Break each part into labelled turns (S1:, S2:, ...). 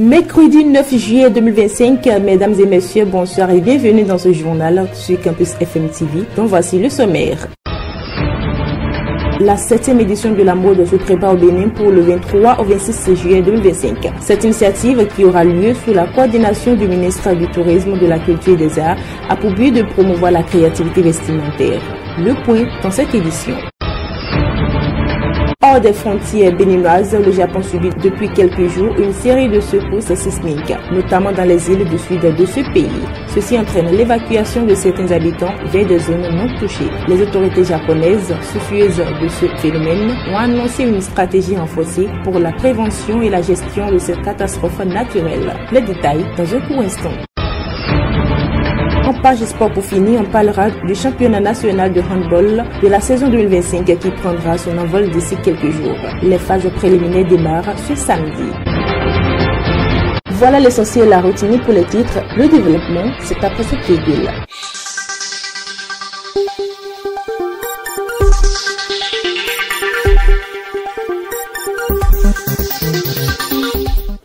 S1: Mercredi 9 juillet 2025, mesdames et messieurs, bonsoir et bienvenue dans ce journal sur Campus FM TV, dont voici le sommaire. La 7e édition de la mode se prépare au Bénin pour le 23 au 26 juillet 2025. Cette initiative, qui aura lieu sous la coordination du ministre du Tourisme, de la Culture et des Arts, a pour but de promouvoir la créativité vestimentaire. Le point dans cette édition. Hors des frontières béninoises, le Japon subit depuis quelques jours une série de secousses sismiques, notamment dans les îles du sud de ce pays. Ceci entraîne l'évacuation de certains habitants vers des zones non touchées. Les autorités japonaises, soucieuses de ce phénomène, ont annoncé une stratégie renforcée pour la prévention et la gestion de cette catastrophe naturelle. Les détails dans un court instant. En page sport pour finir, on parlera du championnat national de handball de la saison 2025 qui prendra son envol d'ici quelques jours. Les phases préliminaires démarrent ce samedi. Voilà l'essentiel à retenir pour les titres. Le développement, c'est après ce virgule.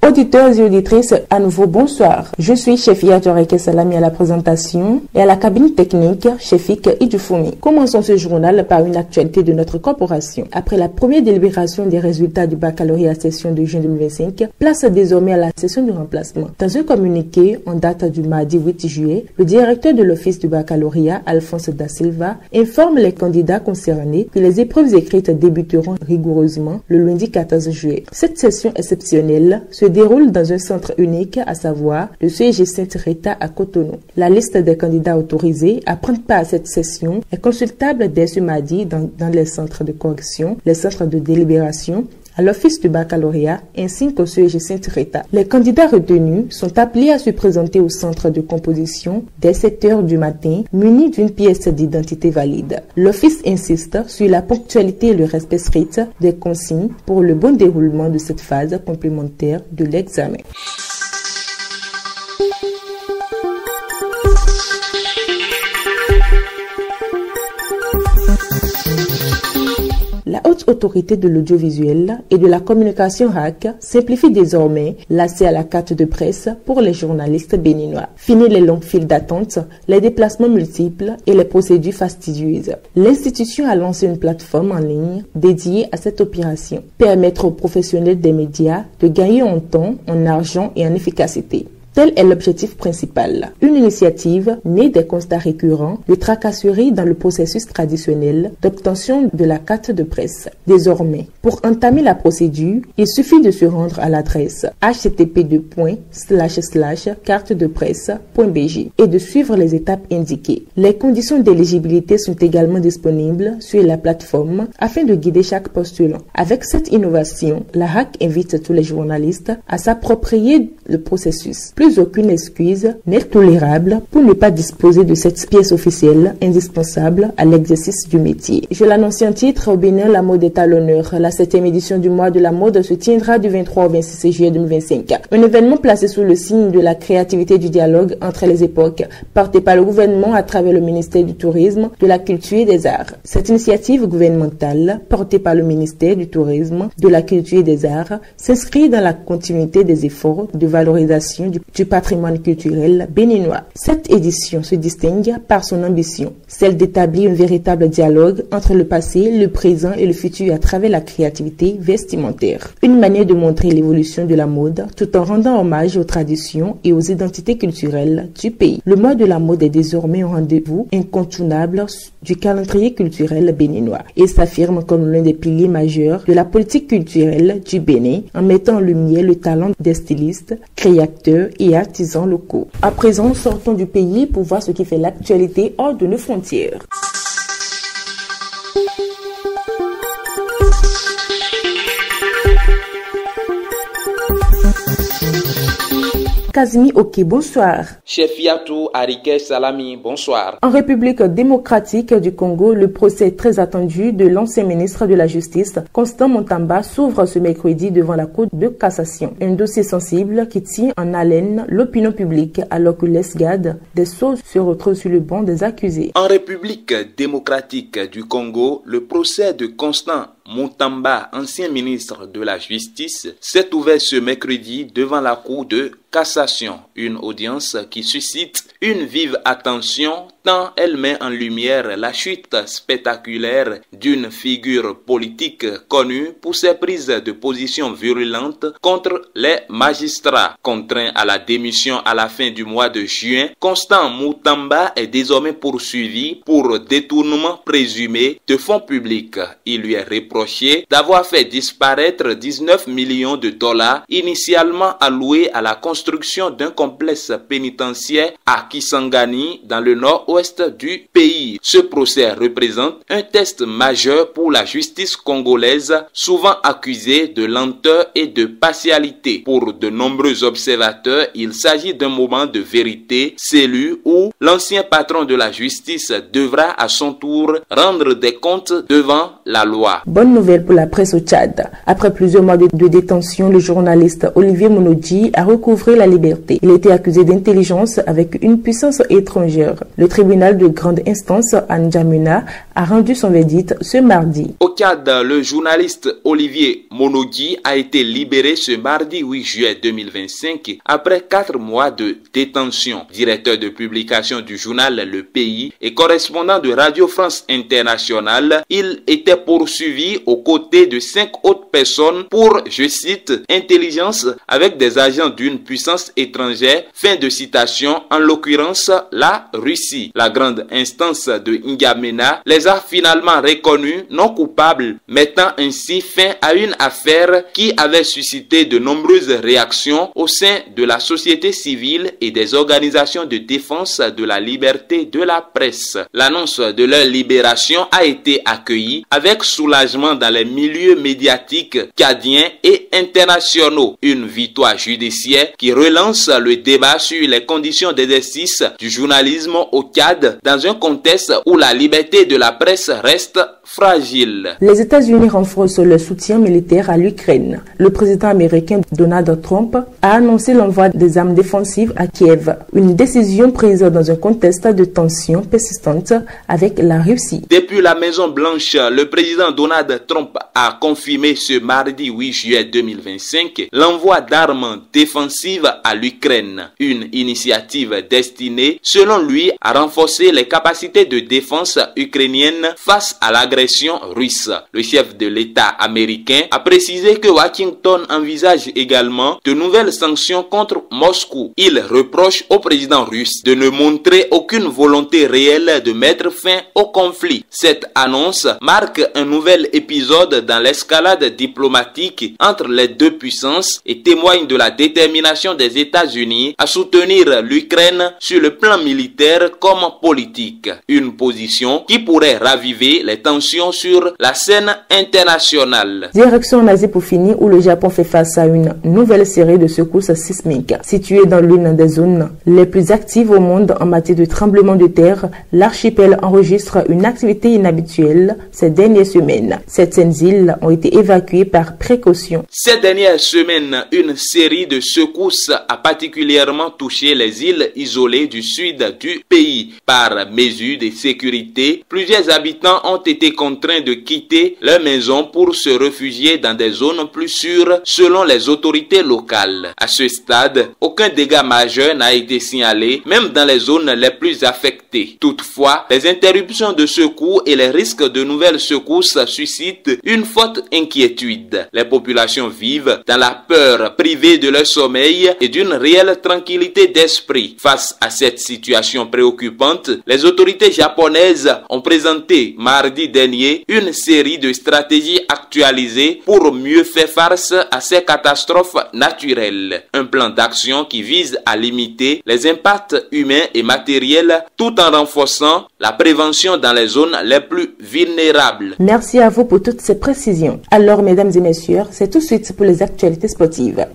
S1: Auditeurs et auditrices, à nouveau bonsoir. Je suis Chefia Toreke Salami à la présentation et à la cabine technique, Chefik Idoufoumi. Commençons ce journal par une actualité de notre corporation. Après la première délibération des résultats du baccalauréat session de juin 2025, place désormais à la session de remplacement. Dans un communiqué en date du mardi 8 juillet, le directeur de l'office du baccalauréat, Alphonse Da Silva, informe les candidats concernés que les épreuves écrites débuteront rigoureusement le lundi 14 juillet. Cette session exceptionnelle se déroule dans un centre unique, à savoir le CEG Sainte-Rita à Cotonou. La liste des candidats autorisés à prendre part à cette session est consultable dès ce mardi dans les centres de correction, les centres de délibération, à l'office du baccalauréat ainsi qu'au CEG Sainte-Rita. Les candidats retenus sont appelés à se présenter au centre de composition dès 7 heures du matin, munis d'une pièce d'identité valide. L'office insiste sur la ponctualité et le respect strict des consignes pour le bon déroulement de cette phase complémentaire de l'examen. La haute autorité de l'audiovisuel et de la communication RAC simplifie désormais l'accès à la carte de presse pour les journalistes béninois. Fini les longues files d'attente, les déplacements multiples et les procédures fastidieuses. L'institution a lancé une plateforme en ligne dédiée à cette opération. Permettre aux professionnels des médias de gagner en temps, en argent et en efficacité. Tel est l'objectif principal. Une initiative née des constats récurrents de tracasseries dans le processus traditionnel d'obtention de la carte de presse. Désormais, pour entamer la procédure, il suffit de se rendre à l'adresse http://cartedepresse.bg et de suivre les étapes indiquées. Les conditions d'éligibilité sont également disponibles sur la plateforme afin de guider chaque postulant. Avec cette innovation, la RAC invite tous les journalistes à s'approprier le processus. Plus aucune excuse n'est tolérable pour ne pas disposer de cette pièce officielle indispensable à l'exercice du métier. Je l'annonce en titre, au Bénin, la mode est à l'honneur. La 7e édition du mois de la mode se tiendra du 23 au 26 juillet 2025. Un événement placé sous le signe de la créativité et du dialogue entre les époques, porté par le gouvernement à travers le ministère du Tourisme, de la Culture et des Arts. Cette initiative gouvernementale, portée par le ministère du Tourisme, de la Culture et des Arts, s'inscrit dans la continuité des efforts de valorisation du patrimoine culturel béninois. Cette édition se distingue par son ambition, celle d'établir un véritable dialogue entre le passé, le présent et le futur à travers la créativité vestimentaire. Une manière de montrer l'évolution de la mode tout en rendant hommage aux traditions et aux identités culturelles du pays. Le mois de la mode est désormais un rendez-vous incontournable du calendrier culturel béninois et s'affirme comme l'un des piliers majeurs de la politique culturelle du Bénin en mettant en lumière le talent des stylistes, créateurs et artisans locaux. À présent, sortons du pays pour voir ce qui fait l'actualité hors de nos frontières. Kazimi Ok, bonsoir.
S2: Chefiatou Arike Salami, bonsoir.
S1: En République démocratique du Congo, le procès très attendu de l'ancien ministre de la Justice, Constant Montamba, s'ouvre ce mercredi devant la Cour de cassation. Un dossier sensible qui tient en haleine l'opinion publique alors que l'escadre des Sceaux se retrouve sur le banc des accusés.
S2: En République démocratique du Congo, le procès de Constant Moutamba, ancien ministre de la Justice, s'est ouvert ce mercredi devant la Cour de cassation, une audience qui suscite une vive attention tant elle met en lumière la chute spectaculaire d'une figure politique connue pour ses prises de position virulentes contre les magistrats. Contraint à la démission à la fin du mois de juin, Constant Moutamba est désormais poursuivi pour détournement présumé de fonds publics. Il lui est reproché d'avoir fait disparaître 19 millions de dollars initialement alloués à la construction d'un complexe pénitentiaire à Kisangani dans le nord-ouest du pays. Ce procès représente un test majeur pour la justice congolaise, souvent accusée de lenteur et de partialité. Pour de nombreux observateurs, il s'agit d'un moment de vérité, celui où l'ancien patron de la justice devra à son tour rendre des comptes devant la loi.
S1: Bonne nouvelle pour la presse au Tchad. Après plusieurs mois de détention, le journaliste Olivier Monodji a recouvré la liberté. Il était accusé d'intelligence avec une puissance étrangère. Le tribunal de grande instance à N'Djamena a rendu son verdict ce mardi.
S2: Au Tchad, le journaliste Olivier Monodji a été libéré ce mardi 8 juillet 2025 après 4 mois de détention. Directeur de publication du journal Le Pays et correspondant de Radio France Internationale, il était poursuivi aux côtés de 5 autres personnes pour, je cite, intelligence avec des agents d'une puissance étrangère, fin de citation, en l'occurrence la Russie. La grande instance de N'Djamena les a finalement reconnus non coupables, mettant ainsi fin à une affaire qui avait suscité de nombreuses réactions au sein de la société civile et des organisations de défense de la liberté de la presse. L'annonce de leur libération a été accueillie avec soulagement dans les milieux médiatiques tchadiens et internationaux. Une victoire judiciaire qui relance le débat sur les conditions d'exercice du journalisme au Tchad dans un contexte où la liberté de la presse reste fragile.
S1: Les États-Unis renforcent leur soutien militaire à l'Ukraine. Le président américain Donald Trump a annoncé l'envoi des armes défensives à Kiev, une décision prise dans un contexte de tensions persistantes avec la Russie.
S2: Depuis la Maison-Blanche, le président Donald Trump a confirmé ce mardi 8 juillet 2025 l'envoi d'armes défensives à l'Ukraine, une initiative destinée, selon lui, à renforcer les capacités de défense ukrainiennes face à l'agression russe. Le chef de l'État américain a précisé que Washington envisage également de nouvelles sanctions contre Moscou. Il reproche au président russe de ne montrer aucune volonté réelle de mettre fin au conflit. Cette annonce marque un nouvel épisode dans l'escalade diplomatique entre les deux puissances et témoigne de la détermination des États-Unis à soutenir l'Ukraine sur le plan militaire comme politique. Une position qui pourrait raviver les tensions sur la scène internationale.
S1: Direction en Asie pour finir, où le Japon fait face à une nouvelle série de secousses sismiques. Située dans l'une des zones les plus actives au monde en matière de tremblement de terre, l'archipel enregistre une activité inhabituelle ces dernières semaines. Certaines îles ont été évacuées par précaution.
S2: Ces dernières semaines, une série de secousses a particulièrement touché les îles isolées du sud du pays. Par mesure de sécurité, plusieurs habitants ont été contraints de quitter leur maison pour se réfugier dans des zones plus sûres selon les autorités locales. À ce stade, aucun dégât majeur n'a été signalé, même dans les zones les plus affectées. Toutefois, les interruptions de secours et les risques de nouvelles secousses suscitent une forte inquiétude. Les populations vivent dans la peur, privées de leur sommeil et d'une réelle tranquillité d'esprit. Face à cette situation préoccupante, les autorités japonaises ont présenté mardi dernier une série de stratégies actualisées pour mieux faire face à ces catastrophes naturelles. Un plan d'action qui vise à limiter les impacts humains et matériels tout en renforçant la prévention dans les zones les plus vulnérables.
S1: Merci à vous pour toutes ces précisions. Alors, mesdames et messieurs, c'est tout de suite pour les actualités sportives.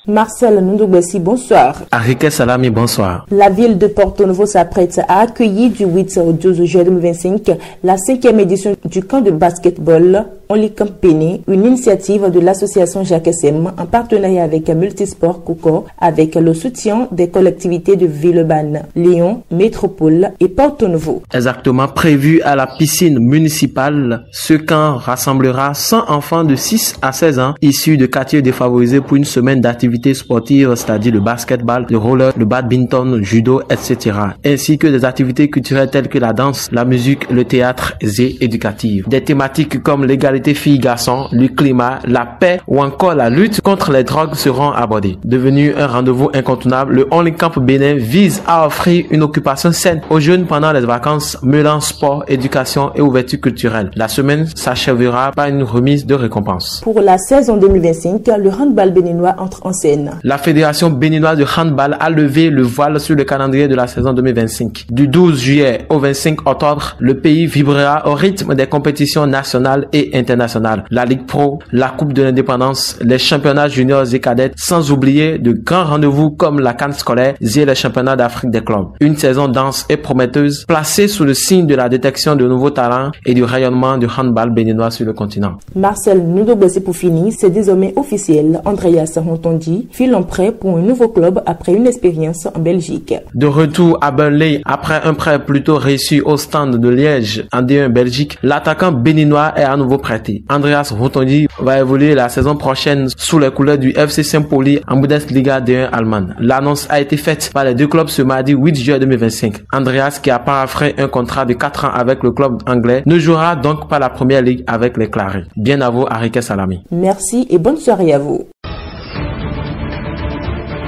S1: Marcel Ndoubessi, bonsoir.
S3: Arike Salami, bonsoir.
S1: La ville de Porto Novo s'apprête à accueillir du 8 au 12 juillet 2025 la 5e édition du camp de basketball Only Camp Péné, une initiative de l'association Jacques SM en partenariat avec Multisport Coucor, avec le soutien des collectivités de Villeurbanne, Lyon, Métropole et Porto-Novo.
S3: Exactement, prévu à la piscine municipale, ce camp rassemblera 100 enfants de 6 à 16 ans issus de quartiers défavorisés pour une semaine d'activités sportives, c'est-à-dire le basketball, le roller, le badminton, le judo, etc. ainsi que des activités culturelles telles que la danse, la musique, le théâtre et éducatives. Des thématiques comme l'égalité filles-garçons, le climat, la paix ou encore la lutte contre les drogues seront abordées. Devenu un rendez-vous incontournable, le Only Camp Bénin vise à offrir une occupation saine aux jeunes pendant les vacances, mêlant sport, éducation et ouverture culturelle. La semaine s'achèvera par une remise de récompenses.
S1: Pour la saison 2025, le handball béninois entre en scène.
S3: La Fédération béninoise de handball a levé le voile sur le calendrier de la saison 2025. Du 12 juillet au 25 octobre, le pays vibrera au rythme des compétitions nationales et internationales. La Ligue Pro, la Coupe de l'Indépendance, les championnats juniors et cadets, sans oublier de grands rendez-vous comme la CAN scolaire et les championnats d'Afrique des clubs. Une saison dense et prometteuse, placée sous le signe de la détection de nouveaux talents et du rayonnement du handball béninois sur le continent.
S1: Marcel Ndobosé pour finir, c'est désormais officiel. Andreas Hontondi file en prêt pour un nouveau club après une expérience en Belgique.
S3: De retour à Burnley après un prêt plutôt réussi au Stade de Liège en D1 Belgique, l'attaquant béninois est à nouveau prêté. Andreas Hontondi va évoluer la saison prochaine sous les couleurs du FC Saint-Pauli en Bundesliga D1 allemande. L'annonce a été faite par les deux clubs ce mardi 8 juillet 2025. Andreas, qui a parafré un contrat de 4 ans avec le club anglais, ne jouera donc pas la première ligue avec les Clarets. Bien à vous, Arike Salami.
S1: Merci et bonne soirée à vous.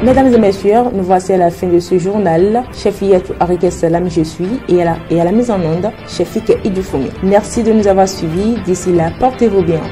S1: Mesdames et messieurs, nous voici à la fin de ce journal. Chef Yatou Arike Salam, je suis, et à la mise en onde, Chef Ike Idufoumi. Merci de nous avoir suivis. D'ici là, portez-vous bien.